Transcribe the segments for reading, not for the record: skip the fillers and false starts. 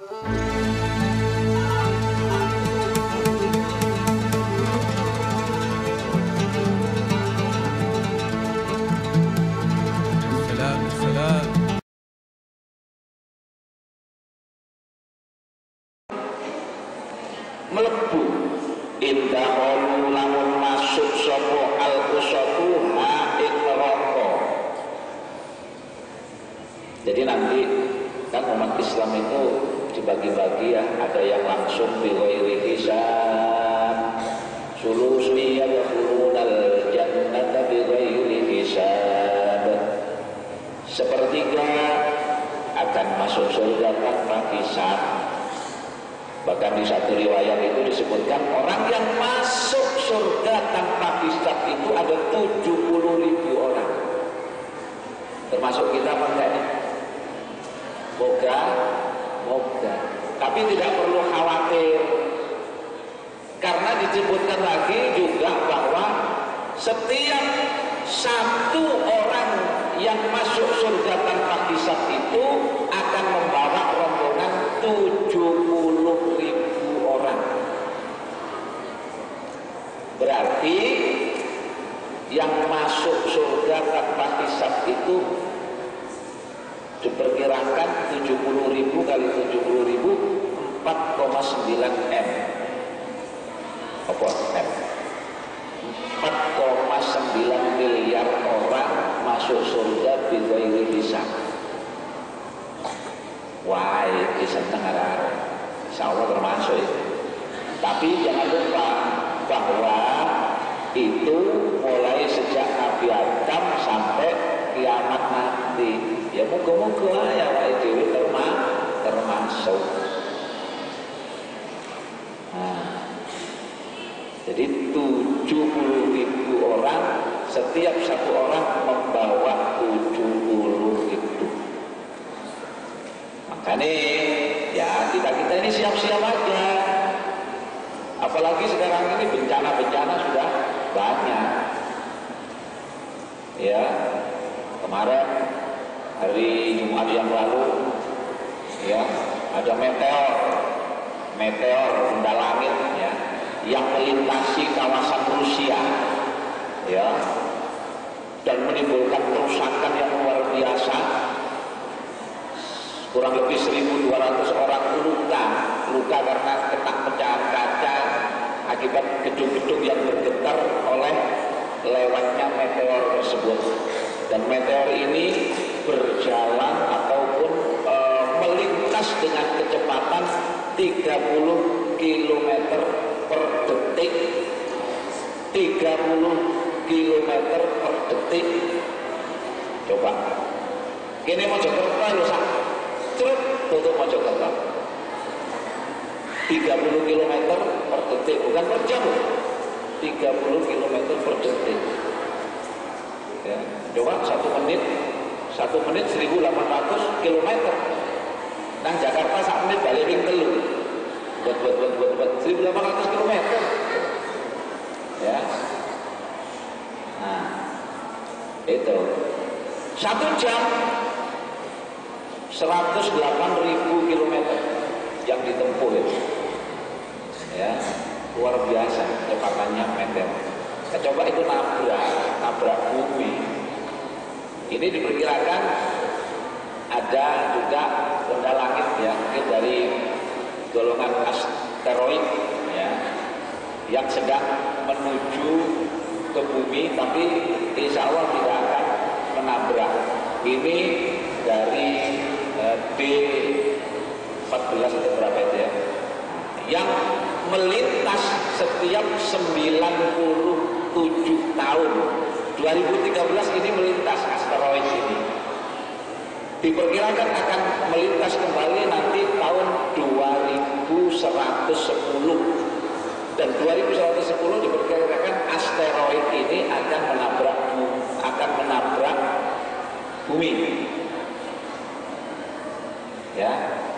mlebu indaholu lamun masuk sapa al-usatu ha ing neraka. Jadi nanti kan umat Islam itu dibagi-bagi ya, ada yang langsung bi ghairi hisab, sulusi yadkhulunal jannata bi ghairi hisab, sepertiga akan masuk surga tanpa hisab. Bahkan di satu riwayat itu disebutkan orang yang masuk surga tanpa hisab itu ada 70.000 orang. Termasuk kita apa enggak nih? Moga. Tapi tidak perlu khawatir, karena disebutkan lagi juga bahwa setiap satu orang yang masuk surga tanpa hisab itu akan membawa rombongan 70.000 orang. Berarti yang masuk surga tanpa hisab itu diperkirakan 70.000 kali 70.000 4,9 M. Apa M? 4,9 miliar orang masuk surga bi ghairi hisab. Wah, ini seneng arah. Insyaallah termasuk itu. Tapi jangan lupa bahwa itu mulai sejak Nabi Adam sampai kiamat nanti. Ya moga-moga ya itu termasuk. Nah, jadi 70.000 orang, setiap satu orang membawa 70 itu. Makanya ya kita ini siap-siap aja. Apalagi sekarang ini bencana-bencana sudah banyak. Ya, kemarin hari Jumat yang lalu ya ada meteor benda langit ya yang melintasi kawasan Rusia ya dan menimbulkan kerusakan yang luar biasa. Kurang lebih 1.200 orang luka karena kena pecahan kaca akibat gedung-gedung yang bergetar oleh lewatnya meteor tersebut. Dan meteor ini berjalan ataupun melintas dengan kecepatan 30 km per detik. 30 km per detik. Coba ini Mojokerto lho sak truk tutup Mojokerto 30 km per detik, bukan per jam, 30 km per detik ya. Coba 1 menit 1.800 km. Nang Jakarta 1 menit balik ring telu buat 1.800 km ya. Nah itu 1 jam 108.000 km yang ditempuh itu ya, luar biasa kecepatannya meteor. Coba itu nabrak bumi. Ini diperkirakan ada juga benda langit ya, mungkin dari golongan asteroid ya, yang sedang menuju ke bumi, tapi insya Allah tidak akan menabrak. Ini dari D14 itu berapa itu ya, yang melintas setiap 97 tahun. 2013 ini melintas asteroid ini. Diperkirakan akan melintas kembali nanti tahun 2110. Dan 2110 diperkirakan asteroid ini akan menabrak bumi. Ya,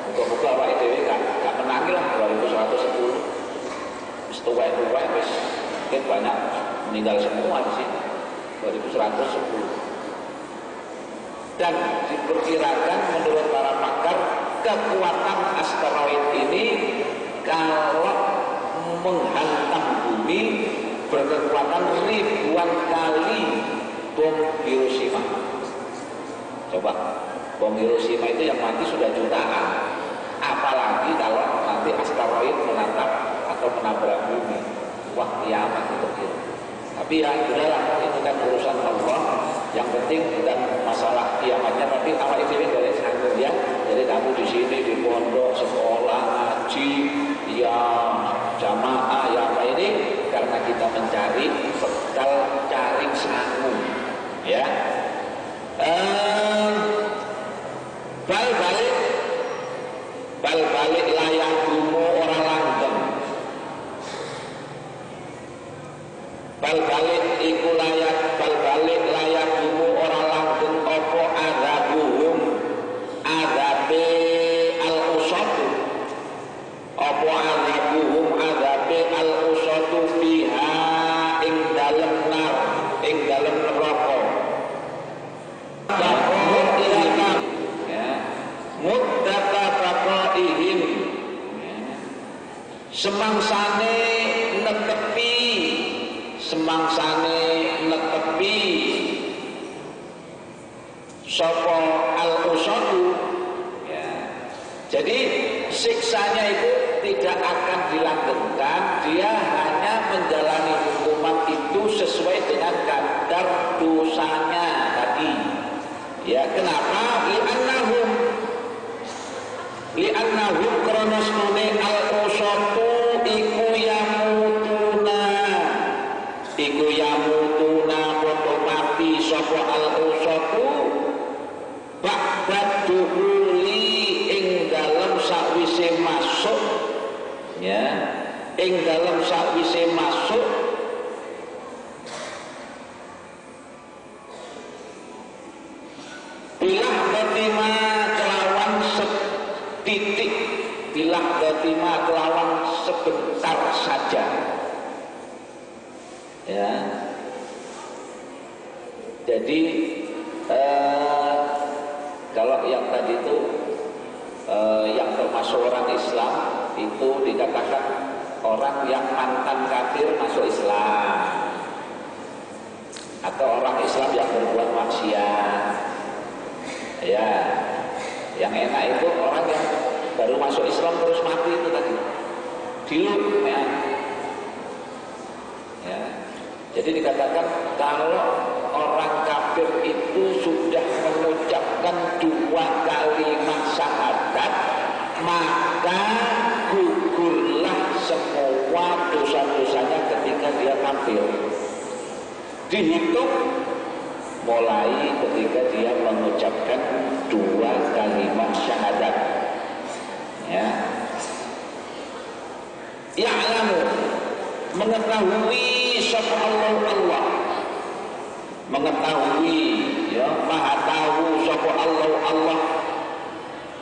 moga-moga awake dhewe gak menangi lah 2110. Wis tuwek-tuwek wis mungkin banyak meninggal semua di sini. 2110. Dan diperkirakan menurut para pakar kekuatan asteroid ini kalau menghantam bumi berkekuatan ribuan kali bom Hiroshima. Coba, bom Hiroshima itu yang mati sudah jutaan, apalagi kalau nanti asteroid menatap atau menabrak bumi. Wah, kiamat itu. Tapi ya udahlah, itu kan urusan Allah. Yang penting bukan masalah kiamatnya, tapi awak itu dari sana ya. Jadi kamu di sini di pondok, sekolah, ngaji, ya jamaah, ya apa ini karena kita mencari bekal cari sangu, ya. Bal-balik layak gumo orang langgeng. Bal-balik iku bal-balik layak gumo orang langgeng opo adabuhum adabe al-usatu. Opo adabuhum adabe al-usatu fiha ing dalem nar, ing dalem neraka. Semangsane netepi sapa al-usatu, ya. Jadi siksanya itu tidak akan dilanggengkan, dia hanya menjalani hukuman itu sesuai dengan kadar dosanya tadi. Ya, kenapa? Li'annahum kronos nune al-usatu iku yamutuna podo mati sapa al-usatu ba'da duhuli ing dalem sakwise masuk, ya, ing dalem sakwise masuk bilah batima kelawan setitik, bilah batima kelawan sebentar saja, ya. Jadi kalau yang tadi itu yang termasuk orang Islam itu dikatakan orang yang mantan kafir masuk Islam, atau orang Islam yang berbuat maksiat, ya. Yang enak itu orang yang baru masuk Islam terus mati itu tadi dilut, ya. Ya. Jadi dikatakan kalau orang kafir itu sudah mengucapkan 2 kalimat syahadat, maka gugurlah semua dosa-dosanya ketika dia kafir. Dihitung mulai ketika dia mengucapkan 2 kalimat syahadat, ya. Ya'lamu, mengetahui sapa Allah, mengetahui, ya, maha tahu sapa Allah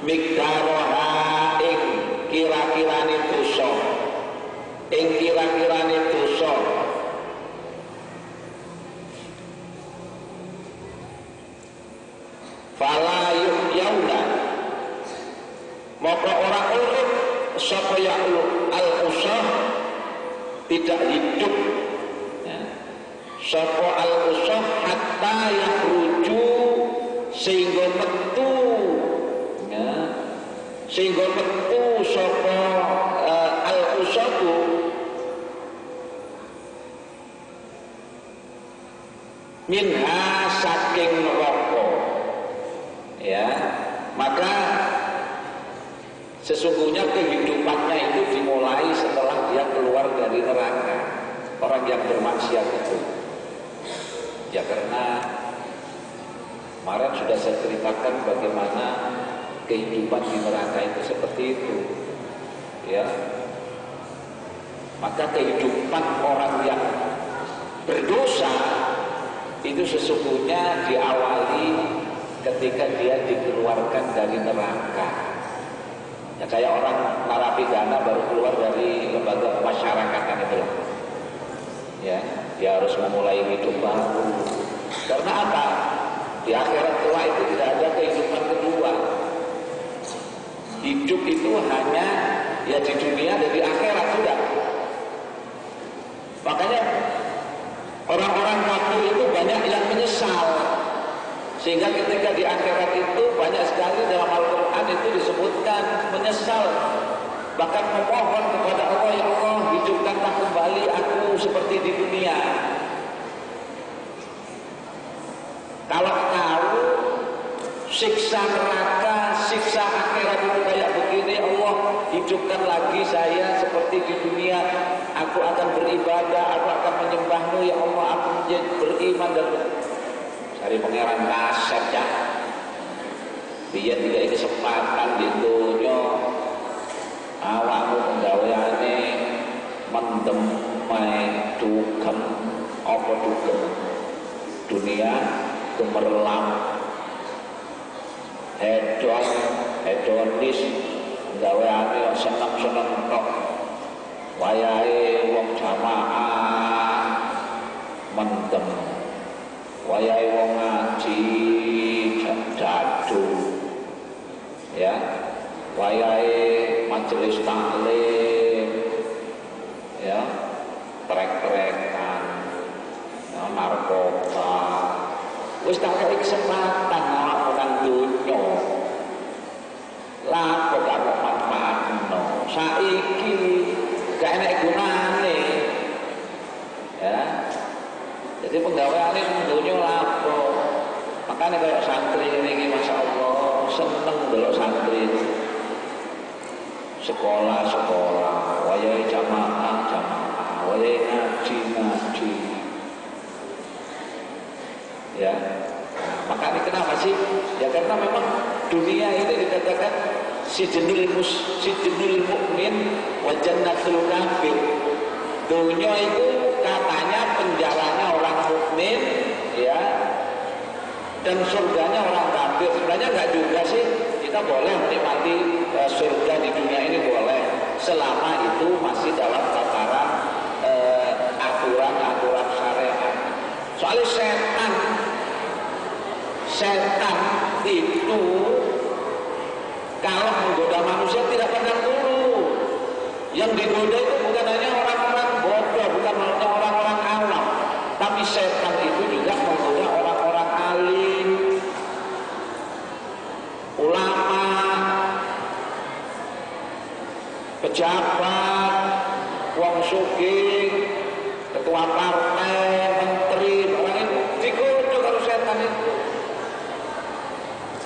mikdaroha ing kira-kirane dosa, ing kira-kirane dosa. Fala yuhyauna, maka orang urip sapa ya al-usah, tidak hidup, ya. Sapa al-usah hatta yakhruju, sehingga metu, ya, sehingga metu sapa al-usatu minha saking neraka, ya. Maka sesungguhnya kehidupannya itu dimulai setelah dia keluar dari neraka. Orang yang bermaksiat itu, ya, karena kemarin sudah saya ceritakan bagaimana kehidupan di neraka itu seperti itu, ya. Maka kehidupan orang yang berdosa itu sesungguhnya diawali ketika dia dikeluarkan dari neraka. Ya, kayak orang narapidana baru keluar dari lembaga pemasyarakatan itu, ya, dia harus memulai hidup baru. Karena apa? Di akhirat kelak itu tidak ada kehidupan kedua. Hidup itu hanya ya di dunia dan di akhirat sudah. Makanya orang-orang kafir itu banyak yang menyesal, sehingga ketika di akhirat itu banyak sekali dalam Al-Quran itu disebutkan menyesal, bahkan memohon kepada Allah, ya Allah hidupkanlah kembali aku seperti di dunia. Kalau tahu siksa neraka, siksa akhirat itu kayak begini, Allah hidupkan lagi saya seperti di dunia, aku akan beribadah, aku akan menyembahmu ya Allah, aku menjadi beriman dan cari pangeran kaset ya. Biar tidak kesempatan di dunia awakmu penggaweane mendem mai dugem apa dugem dunia gemerlap hedonis gaweane seneng-seneng tok wayahe wong jamaah mendem wayahe wong ngaji jadu ya wayahe majelis taklim ya trek-trekan ya, narkoba wis tak kei kesempatan orang dunya lah kok gak kok manfaatno saiki gak enak gunane ya jadi penggaweane dunya lapo makanya kayak santri ini Masya Allah seneng delok santri sekolah wayahe jamaah wayahe ngaji ya makanya kenapa sih ya karena memang dunia ini dikatakan sijnul mukmin wa jannatul kafir. Dunia itu katanya penjaranya orang mukmin ya dan surganya orang kafir. Sebenarnya enggak juga sih, kita boleh menikmati surga di dunia ini boleh selama itu masih dalam tataran aturan syariat. Soalnya setan itu kalau menggoda manusia tidak pandang bulu. Yang digoda itu bukan hanya orang-orang bodoh, bukan hanya orang-orang awam, tapi setan itu juga menggoda orang-orang alim, ulama, pejabat, wong sugih, ketua partai, menteri, orang itu digoda kalau setan itu.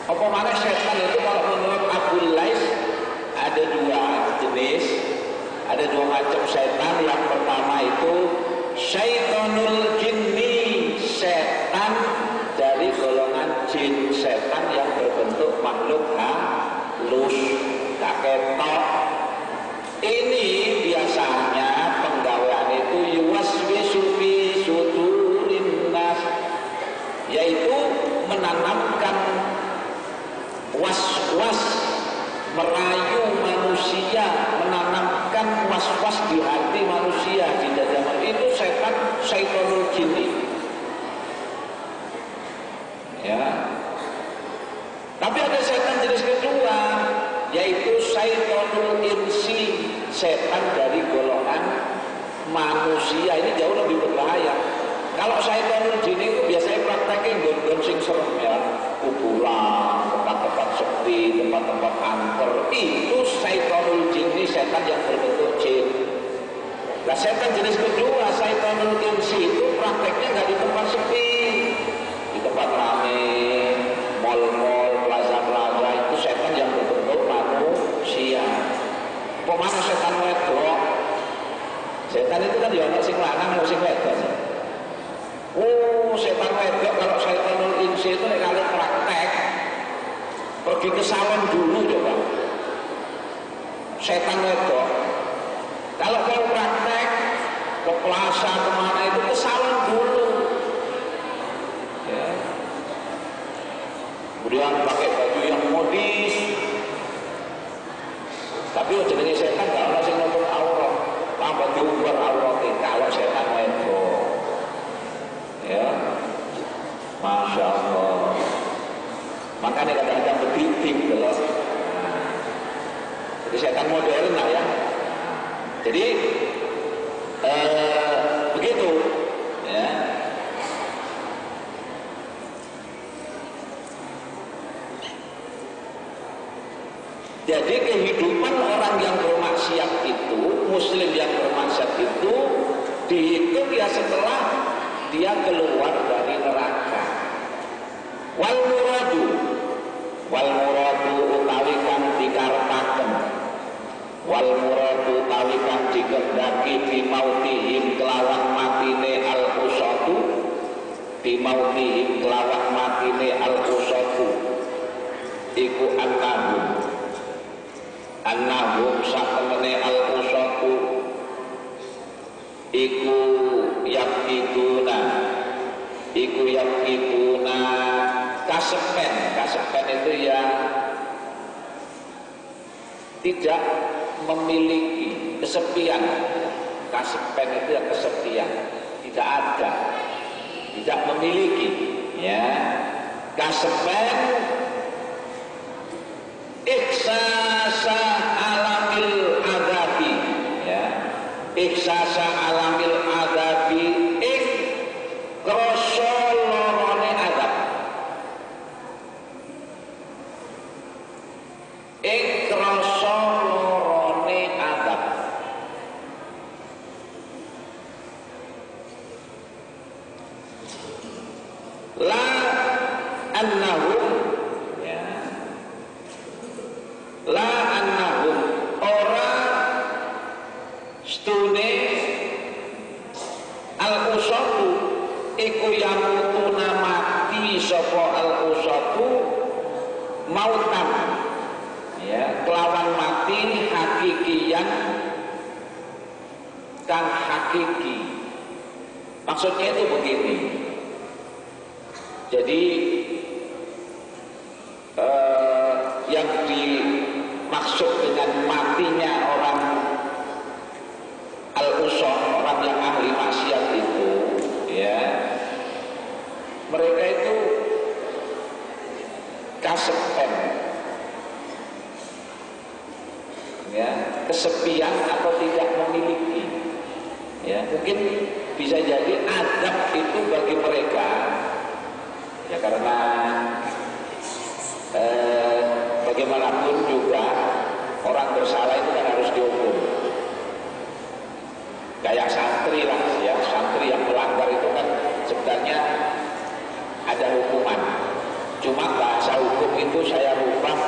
Apa mana setan itu kalau menurut Abu Lais ada dua jenis, ada dua macam setan. Yang pertama itu syaitonul jinni, setan dari golongan jin, setan yang berbentuk makhluk halus, gak ketok. Ini biasanya penggawean itu yuwaswisu fi sudurin nas, yaitu menanamkan was-was, merayu manusia, menanamkan was-was di hati manusia, di dada manusia. Itu setan, syaitonul jinni ya. Tapi ada setan jenis kedua, yaitu syaitonul insi, setan dari golongan manusia. Ini jauh lebih berbahaya. Kalau syaitonul jinni itu biasanya prakteknya gon-gon sing serem ya, kuburan, tempat-tempat sepi, tempat-tempat angker. Itu syaitonul jinni, setan yang berbentuk jin. Nah setan jenis kedua, syaitonul insi, itu prakteknya nggak di tempat sepi, di tempat rame, mal-mal, plaza-plaza. Itu setan yang berbentuk manusia. Pemana setan wedok? Setan itu kan ya sing lanang, sing wedok. Setan wedok, kalau syaitonul insi itu kalau praktek pergi ke salon dulu coba. Setan wedok kalau mau praktek ke plaza kemana itu ke salon dulu ya. Kemudian pakai baju yang modis, tapi jenenge setan kalau masih nonton aurat tambah diubah auratnya kalau setan wedok ya. Masya Allah. Makanya kadang-kadang betitik kalau setan modern lah ya. Jadi begitu ya. Jadi kehidupan orang yang bermaksiat itu, muslim yang bermaksiat itu dihitung ya setelah dia keluar dari neraka. Wal muradu utawi kang dikarepaken, wal muradu utawi kang dikehendaki bimautihim kelawan matine al usatu, bimautihim kelawan matine al usatu iku annahum satemene al usatu iku yakiduna kasepen itu ya tidak memiliki kesepian. Kasepen itu ya kesepian, tidak ada, tidak memiliki ya. Kasepen iksasa alamil adabi ya, iksasa alamil adabi krasa lorone adab, krasa lorone adab. La annahum ya, la annahum ora stune al usatu iku yamutuna mati sapa al usatu mautan ya, kelawan mati hakikian kang hakiki. Maksudnya itu begini. Jadi yang dimaksud dengan matinya orang al-usah, orang yang ahli maksiat itu ya, mereka itu kasepen ya, kesepian atau tidak memiliki ya. Mungkin bisa jadi adab itu bagi mereka ya, karena bagaimanapun juga orang bersalah itu kan harus dihukum. Kayak santri lah ya, santri yang melanggar itu kan sebenarnya ada hukuman. Cuma bahasa hukum itu saya rubah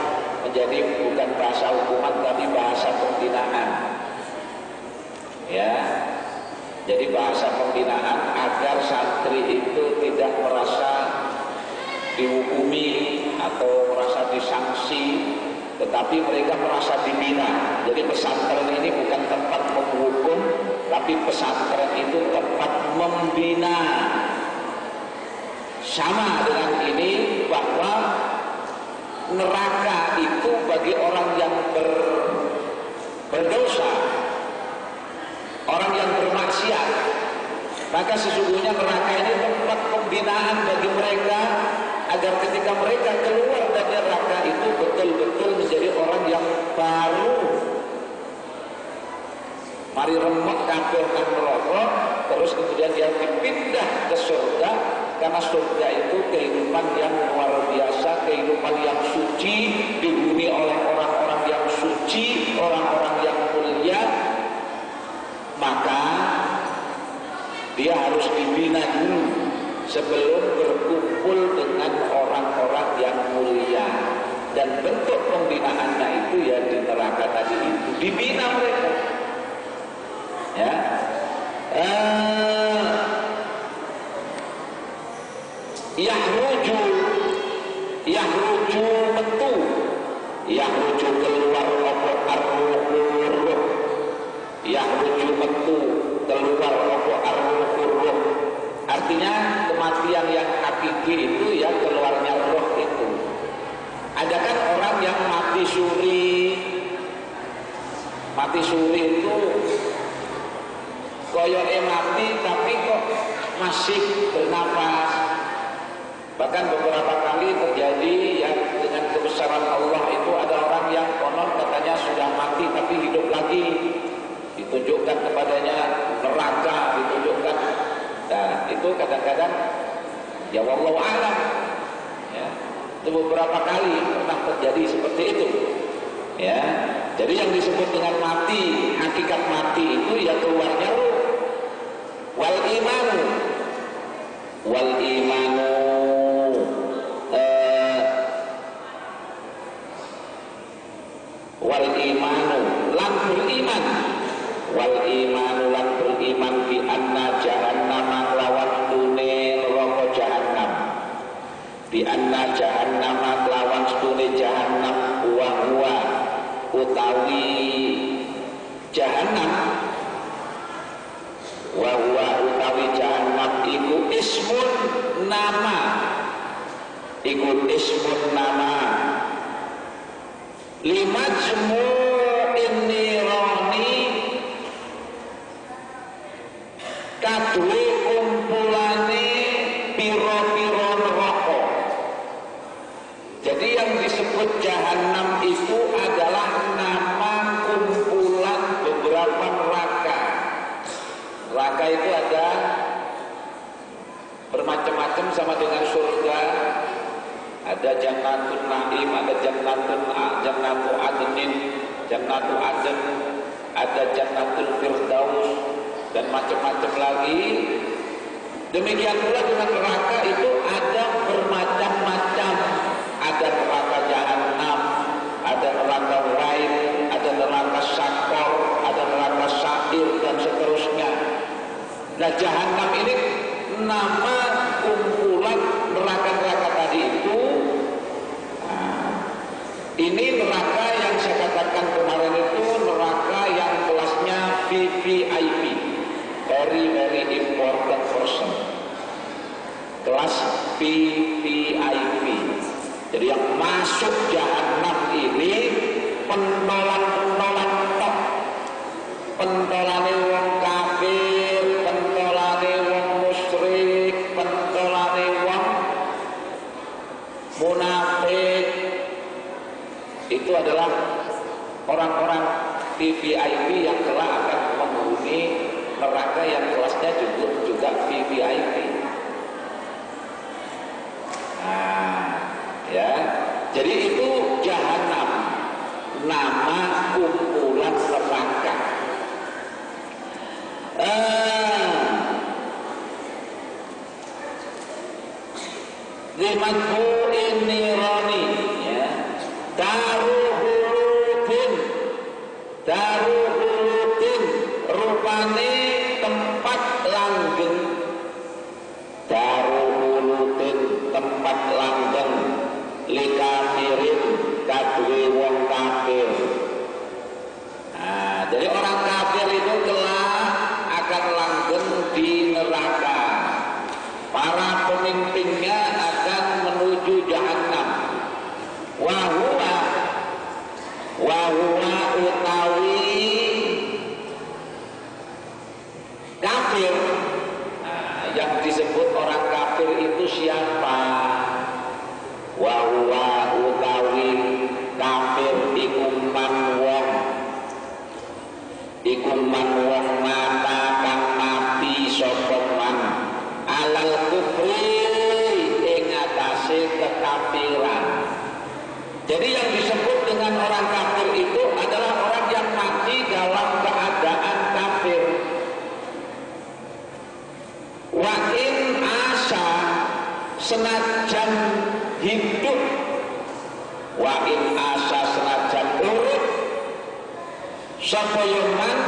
menjadi bukan bahasa hukuman tapi bahasa pembinaan ya. Jadi bahasa pembinaan agar santri itu tidak merasa dihukumi atau merasa disanksi, tetapi mereka merasa dibina. Jadi pesantren ini bukan tempat menghukum, tapi pesantren itu tempat membina. Sama dengan ini bahwa neraka itu bagi orang yang berdosa, orang yang bermaksiat, maka sesungguhnya neraka ini tempat pembinaan bagi mereka agar ketika mereka keluar dari neraka itu betul-betul menjadi orang yang baru. Mari remek kabeh nang neraka, terus kemudian dia dipindah ke surga, karena surga itu kehidupan yang luar biasa, kehidupan yang suci, dihuni oleh orang-orang yang suci, orang-orang yang mulia. Maka dia harus dibina dulu sebelum berkumpul dengan orang-orang yang mulia. Dan bentuk pembinaannya itu ya di neraka tadi itu dibina mereka ya. Yahruju metu, yahruju keluar apa ar-ruh, yahruju metu keluar apa ar-ruh. Artinya kematian yang hakiki itu ya keluarnya roh itu. Ada kan orang yang mati suri. Mati suri itu koyoke mati tapi kok masih bernapas. Bahkan beberapa kali terjadi ya, dengan kebesaran Allah itu ada orang yang konon katanya umpamanya sudah mati tapi hidup lagi, ditunjukkan kepadanya neraka, ditunjukkan. Nah, itu kadang-kadang ya wallahu a'lam. Ya, itu beberapa kali pernah terjadi seperti itu. Ya, jadi yang disebut dengan mati, hakikat mati itu ya keluarnya ruh. Wal imanu, wal imanu, wal imanu lan beriman, wal imanu lan beriman bi anna jahannam lawan tune neraka jahannam, bi anna jahannam lawan tune jahannam huwa utawi jahannam, wa huwa utawi jahannam iku ismun nama, iku ismun nama lima jmu'in nirani kadue kumpulane piro-piro neraka. Jadi yang disebut jahannam itu adalah nama kumpulan beberapa neraka. Neraka itu ada bermacam-macam sama dengan surga. Ada jannatul na'im, ada jannatul adnin, jannatul adn, ada jannatul firdaus, dan macam-macam lagi. Demikian pula dengan neraka itu ada bermacam-macam. Ada neraka jahannam, ada neraka wain, ada neraka sakor, ada neraka sa'ir, dan seterusnya. Nah, jahannam ini nama kumpulan neraka-neraka tadi itu. Ini neraka yang saya katakan kemarin itu neraka yang kelasnya VVIP, very very important person, kelas VVIP. Jadi yang masuk jahannam ini pentolan-pentolan top, pentolane wong kafir, pentolane wong musyrik, pentolane wong munafik. Itu adalah orang-orang VVIP yang kelak akan menghuni neraka yang kelasnya juga VVIP. Nah, ya, jadi itu jahannam, nama kumpulan neraka. Limadhu'in nirani, ya. Daruhulutin rupane tempat langgeng, daruhulutin tempat langgeng likafirin kadue wong kafir. Nah, jadi orang kafir itu kelak akan langgeng di neraka. Para pemimpinnya akan menuju jahannam. Wahuwa utawi kafir. Nah, yang disebut orang kafir itu siapa? Wahuwa utawi kafir ikuman wong mata kang mati sapa man alal kufri ing atase kekafiran. Jadi yang disebut dengan orang kafir itu adalah orang yang mati dalam keadaan kafir. Wa in asa senajan hidup, wa in asa senajan urip sapa man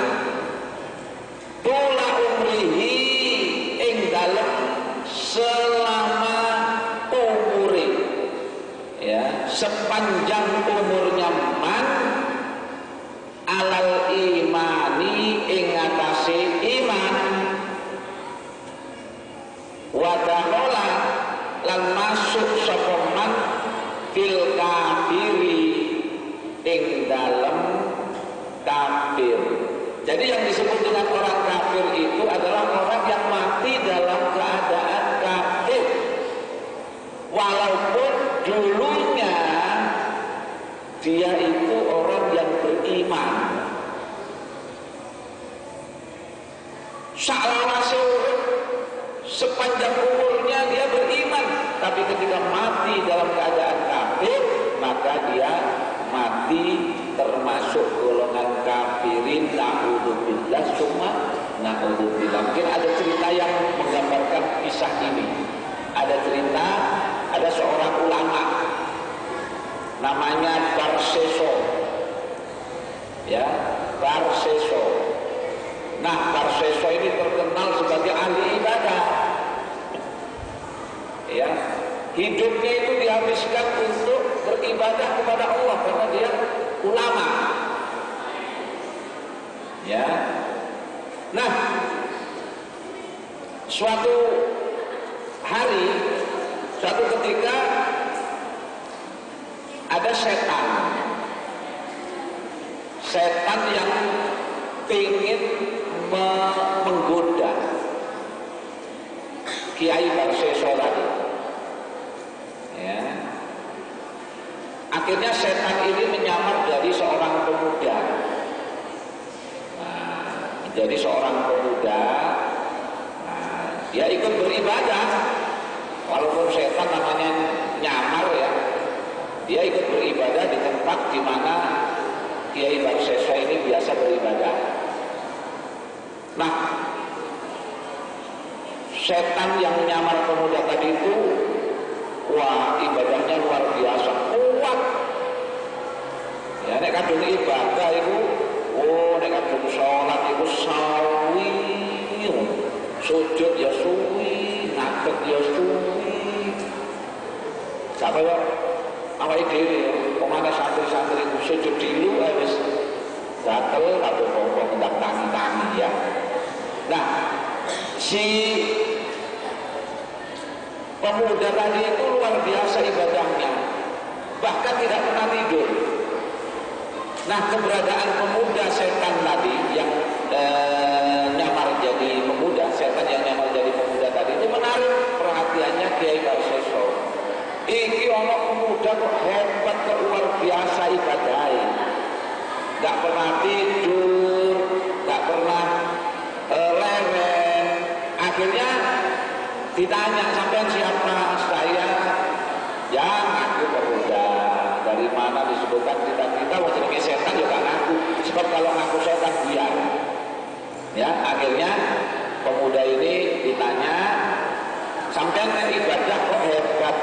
tula umrihi ing dalem selama umure, ya, sepanjang umurnya man alal imani ing atase iman, wadahola lan masuk sapa man fil kafiri ing dalem kafir. Jadi yang disebut dengan orang kafir itu adalah orang yang mati dalam keadaan kafir, walaupun dulunya dia itu orang yang Saklawase urip sepanjang umurnya dia beriman, tapi ketika mati dalam keadaan kafir, maka dia mati termasuk golongan kafirin. Na'udzubillah summa na'udzubillah. Mungkin ada cerita yang menggambarkan kisah ini. Ada cerita, ada seorang ulama namanya Barseso, ya, Barseso. Nah, Barseso ini terkenal sebagai ahli ibadah, ya. Hidupnya itu dihabiskan untuk beribadah kepada Allah karena dia ulama, ya. Nah, suatu hari, suatu ketika ada setan yang ingin menggoda Kiai Barseso tadi, ya. Akhirnya setan ini menyamar jadi seorang pemuda. Nah, menjadi seorang pemuda, nah, dia ikut beribadah. Walaupun setan namanya nyamar, ya, dia ikut beribadah di tempat di mana Kiai Barseso ini biasa beribadah. Nah, setan yang menyamar pemuda tadi itu, wah, ibadahnya luar biasa, kuat. Ya, nek kadung ibadah itu, oh, nek kadung sholat itu sawi, sujud ya suwi, ngadeg ya suwi. Siapa ya? Awake dhewe ya, pemana santri-santri itu sujud dulu, wis gatel atau pokok ndak tangi-tangi, ya. Nah, si pemuda tadi itu luar biasa ibadahnya, bahkan tidak pernah tidur. Nah, keberadaan pemuda setan tadi yang nyamar jadi pemuda, setan yang nyamar jadi pemuda tadi itu menarik perhatiannya Kiai Barseso. Iki ono pemuda kok hebat, kok luar biasa ibadahnya, nggak pernah tidur, nggak pernah leren. Akhirnya ditanya, sampean siapa? Saya yang aku pemuda. Dari mana disebutkan kita wajibnya setan juga ngaku. Sebab kalau ngaku setan biar. Ya, akhirnya pemuda ini ditanya, sampean ibadah kok hebat?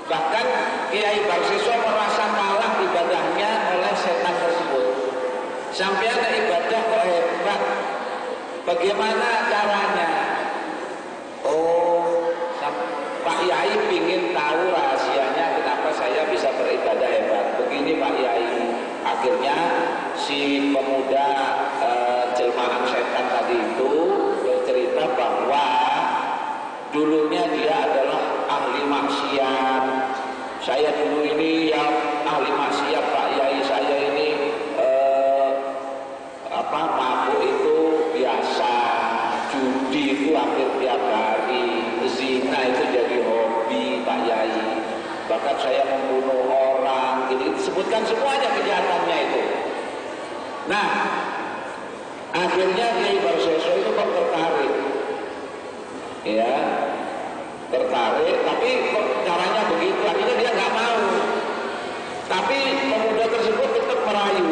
Bahkan Kiai Barseso merasa kalah ibadahnya oleh setan tersebut. Sampean ibadah kok hebat? Bagaimana caranya? Oh, Pak Yai ingin tahu rahasianya kenapa saya bisa beribadah hebat. Begini Pak Yai. Akhirnya si pemuda jelmaan setan tadi itu bercerita bahwa dulunya dia adalah ahli maksiat. Saya dulu ini yang ahli maksiat Pak Yai. Saya ini mabuk itu biasa, judi itu hampir tiap hari, zina itu jadi hobi Pak Yai. Bahkan saya membunuh orang, jadi disebutkan semuanya kejahatannya itu. Nah, akhirnya Kiai Barseso itu kok tertarik, ya, tertarik. Tapi kok caranya begitu, akhirnya dia nggak mau. Tapi pemuda tersebut tetap merayu,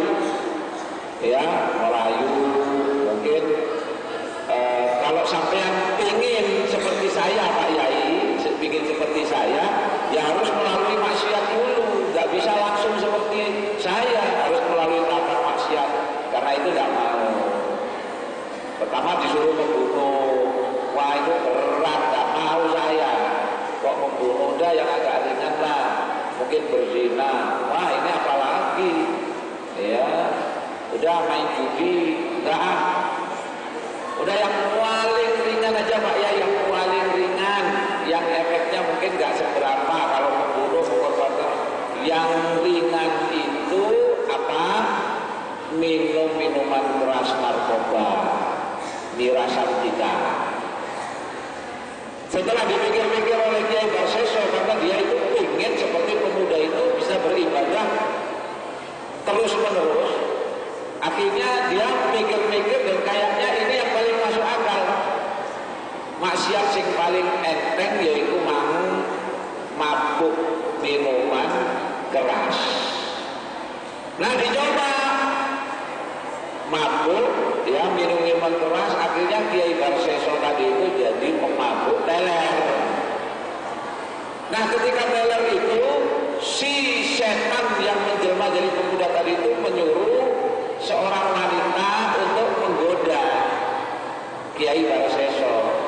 ya, merayu. Mungkin kalau sampean ingin seperti saya Pak Yai, ingin seperti saya, ya harus melalui maksiat dulu. Nggak bisa langsung seperti saya, harus melalui tata maksiat. Karena itu nggak mau. Pertama disuruh membunuh, wah itu berat, nggak mau saya. Kok membunuh, udah yang agak ringan lah, mungkin berzina. Wah ini apa lagi? Ya, udah main judi, enggak. Udah yang paling ringan aja Pak ya, yang paling ringan, yang efeknya mungkin nggak seberapa kalau membunuh, mengorbankan. Yang ringan itu apa? Minum minuman keras, narkoba, mirasantika. Setelah dipikir-pikir oleh Kiai Barseso, karena dia itu ingin seperti pemuda itu bisa beribadah terus menerus. Akhirnya dia mikir-mikir dan kayaknya ini yang maksiat sing paling enteng yaitu mabuk minuman keras. Nah dicoba mabuk ya, minum minuman keras, akhirnya Kiai Barseso tadi itu jadi pemabuk teler. Nah ketika teler itu si setan yang menjelma jadi pemuda tadi itu menyuruh seorang wanita untuk menggoda Kiai Barseso.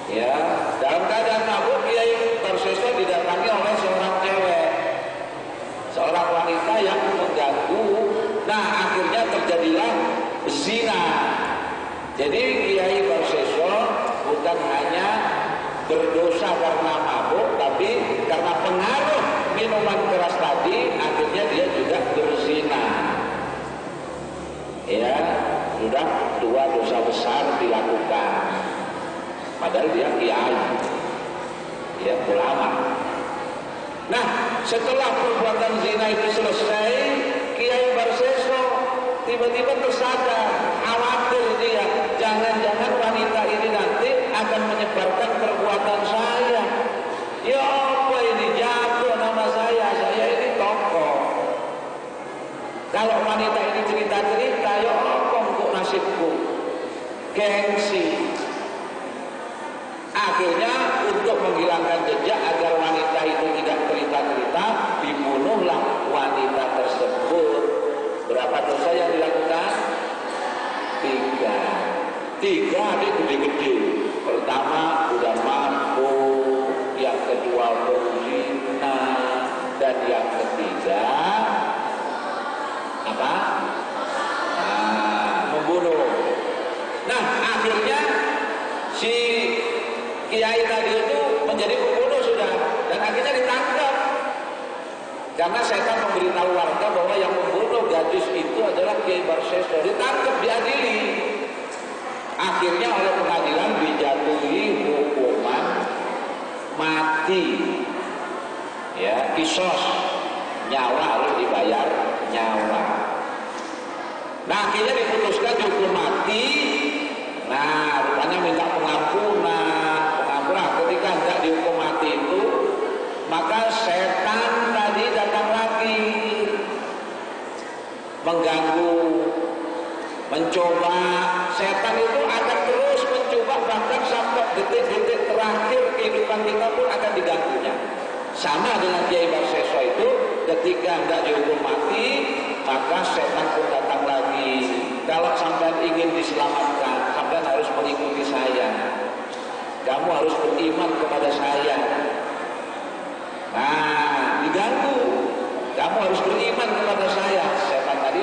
Ya, dalam keadaan mabuk Kiai Barseso didatangi oleh seorang cewek, seorang wanita yang mengganggu. Nah akhirnya terjadilah zina. Jadi Kiai Barseso bukan hanya berdosa karena mabuk, tapi karena pengaruh minuman keras tadi akhirnya dia juga berzina. Ya, sudah 2 dosa besar dilakukan. Padahal dia kiai, ya ulama. Nah, setelah perbuatan zina itu selesai, Kiai Barseso tiba-tiba tersadar, khawatir dia, jangan-jangan wanita ini nanti akan menyebarkan perbuatan saya. Ya apa ini, jatuh nama saya ini tokoh. Kalau wanita ini cerita-cerita, ya apa untuk nasibku, gengsi. Akhirnya untuk menghilangkan jejak agar wanita itu tidak cerita-cerita, dibunuhlah wanita tersebut. Berapa dosa yang dilakukan? 3 adik gede-gede. Pertama udah mabuk, yang kedua berzina, dan yang ketiga apa? Membunuh. Nah akhirnya si Kiai tadi itu menjadi pembunuh sudah, dan akhirnya ditangkap karena setan memberitahu warga bahwa yang membunuh gadis itu adalah Kiai Barseso. Ditangkap, diadili, akhirnya oleh pengadilan dijatuhi hukuman mati, ya, kisos, nyawa harus dibayar nyawa. Nah akhirnya diputuskan dihukum mati. Nah rupanya minta pengampunan. Ketika tidak dihukum mati itu, maka setan tadi datang lagi mengganggu, mencoba. Setan itu akan terus mencoba, bahkan sampai detik-detik terakhir kehidupan kita pun akan diganggunya. Sama dengan Kiai Barseso itu, ketika tidak dihukum mati, maka setan pun datang lagi. Kalau sampai ingin diselamatkan, sampai harus mengikuti saya. Kamu harus beriman kepada saya. Nah, diganggu. Kamu harus beriman kepada saya. Setan tadi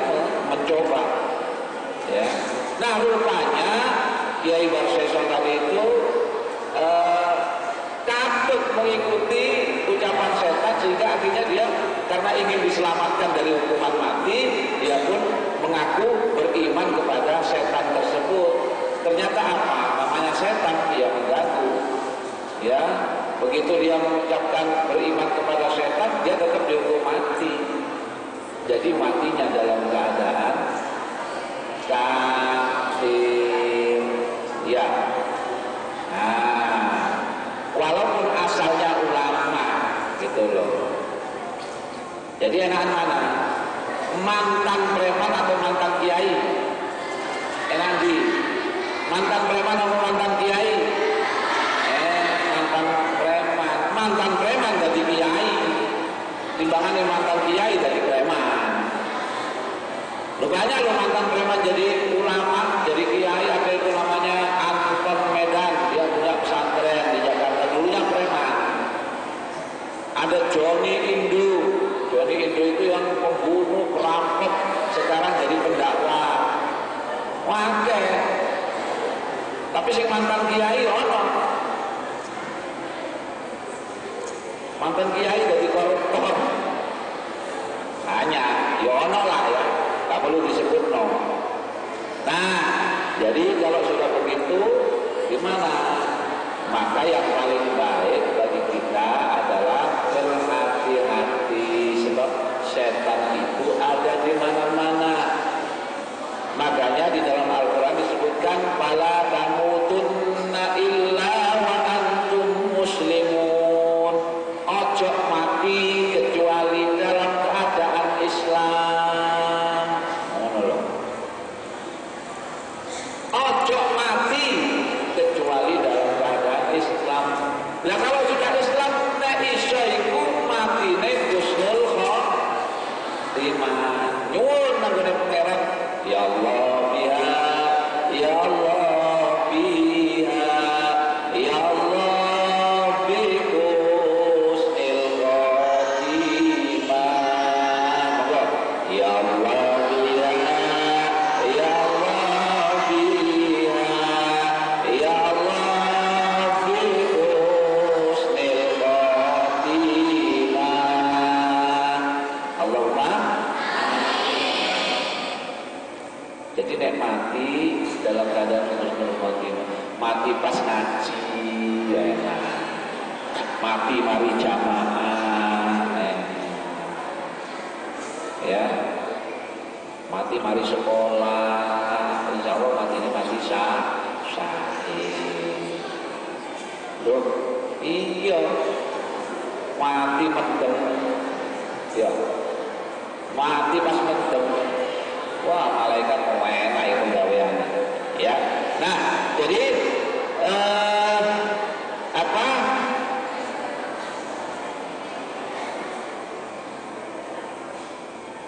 mencoba. Ya. Nah, rupanya Kiai Barseso tadi itu takut mengikuti ucapan setan, sehingga akhirnya dia karena ingin diselamatkan dari hukuman mati, dia pun mengaku beriman kepada setan tersebut. Ternyata apa? Namanya setan, dia mengganggu. Ya, begitu dia mengucapkan beriman kepada setan, dia tetap dihukum mati. Jadi matinya dalam keadaan kafir. Ya. Nah, walaupun asalnya ulama, gitu loh. Jadi enakan mana? Mantan preman atau mantan kiai? Enak di mantan preman atau mantan kiai? Mantan preman jadi kiai. Timbangan mantan kiai jadi preman. Banyak loh mantan preman jadi ulama, jadi kiai. Ada itu namanya Anton Medan, dia punya pesantren di Jakarta, dulunya preman. Ada Johnny Indo. Johnny Indo itu yang pembunuh, perampok, sekarang jadi pendakwah. Wajar. Tapi si mantan kiai ono. Mantan kiai jadi koruptor. Hanya ono lah ya. Tak perlu disebut no. Nah, jadi kalau sudah begitu gimana? Maka yang paling baik bagi kita adalah berhati-hati, sebab setan itu ada di mana-mana. Makanya di dalam Al-Quran disebutkan fala tamutunna illa Ya Allah biha, ya Allah biha, ya Allah bi husnil khotimah. Ya Allah biha, ya Allah biha, ya Allah bi husnil khotimah. Allahumma. Jadi nek mati dalam keadaan husnul khotimah, mati pas ngaji ya enak, mati mari jamaah ya, mati mari sekolah, insya Allah mati ini masih sahih. Loh, iya, mati mendem, ya, mati pas mendem. Wah, malaikat enak itu penggaweannya. Ya. Nah, jadi apa?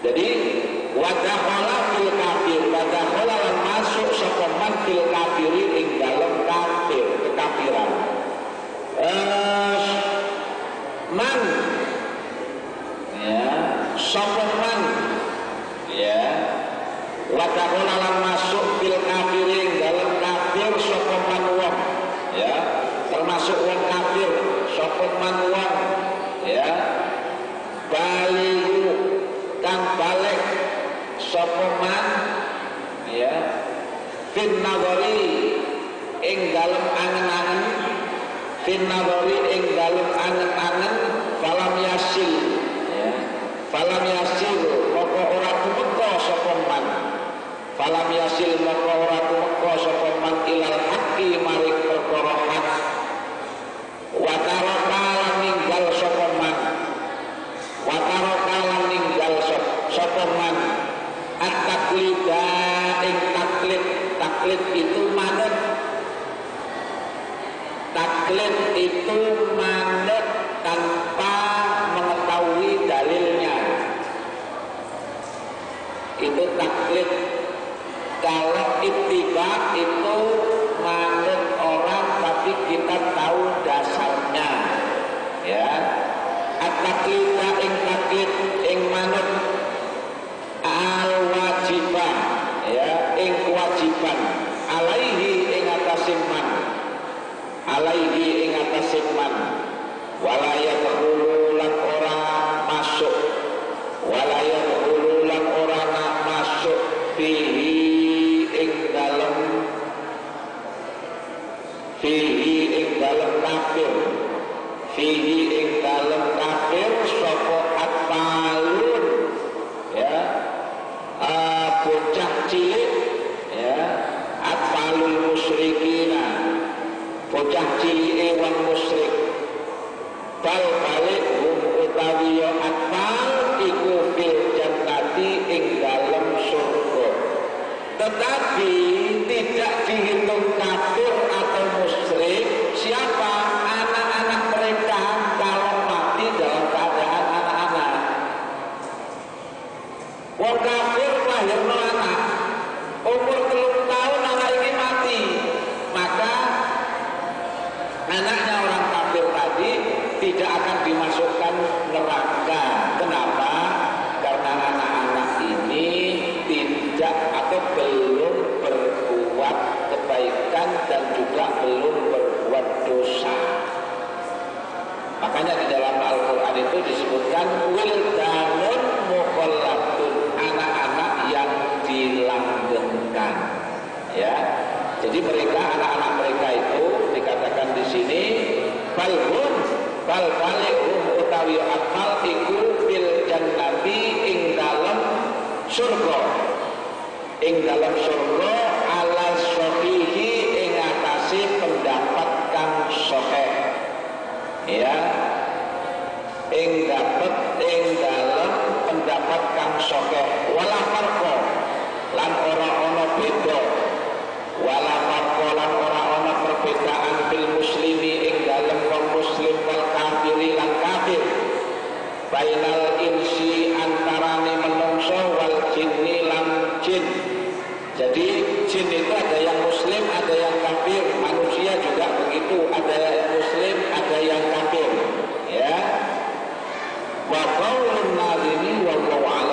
Jadi wadakhala fil kafir, wadakhala lan masuk sapa man fil kafiri ing dalem kafir, kekafiran. Man ya, sapa man ya, wadakhala lan masuk fil kafiri ing dalem kafir sapa man wong ya, termasuk wong kafir sapa man wong ya, balihu kang balik sopeman ya fin nadhari ing dalem angen-angen, fin nadhari ing dalem angen-angen, falam yasil ya, falam yasil moko ora tumeka sopeman, falam yasil moko ora tumeka sopeman ilal haqqi maring perkara hak, wa taraka lan ninggal sopeman, wa taraka lan ninggal sopeman at-taklida ing taklid. Taklid itu manut, taklid itu manut tanpa mengetahui dalilnya, itu taklid. Kalau ittiba itu manut orang tapi kita tahu dasarnya ya. At-taklida ing taklid ing manut al-wajibah ya, ing kewajiban, alaihi ing atase man, alaihi ing atase man, walaya lan ora masuk, walaya lan ora masuk fihi ing dalem, fihi ing dalem kafir, fihi ing dalem kafir sapa atfalun ya, bocah cilik ya, atfalul musyrikina, bocah cilike wong musyrik, bal balik hum utawi ya atfal iku fil jannati ing dalem surga, tetapi tidak dihitung kafir atau musyrik siapa anak-anak mereka kalau mati dalam keadaan anak-anak. Wong kafir lahirno anak, umur 3 tahun anak ini mati, maka anaknya orang kafir tadi tidak akan dimasukkan neraka. Kenapa? Karena anak-anak ini tidak atau belum berbuat kebaikan dan juga belum berbuat dosa. Makanya di dalam Al-Quran itu disebutkan wildanun mukhalladun, anak-anak yang dilanggengkan ya. Jadi mereka, anak-anak mereka itu dikatakan di sini balhum, bal balihum utawi akal iku fil jannati ing dalem surga, ing dalem surga ala sahihi ing atase pendapat kang sahih ya, ing dapat ing dalem pendapat kang sahih, wala farqa lan ora ana beda, wala farqa lan ora ana perbedaan bil muslimi ing dalem wong muslim wal kafiri lan kafir, bainal insi antarane menungso wal jinni lan jin, Jadi jin itu ada yang muslim, ada yang kafir. Manusia juga begitu, ada yang muslim, ada yang kafir. Ya. Wa qaulun nadhimi wallahu a'lam.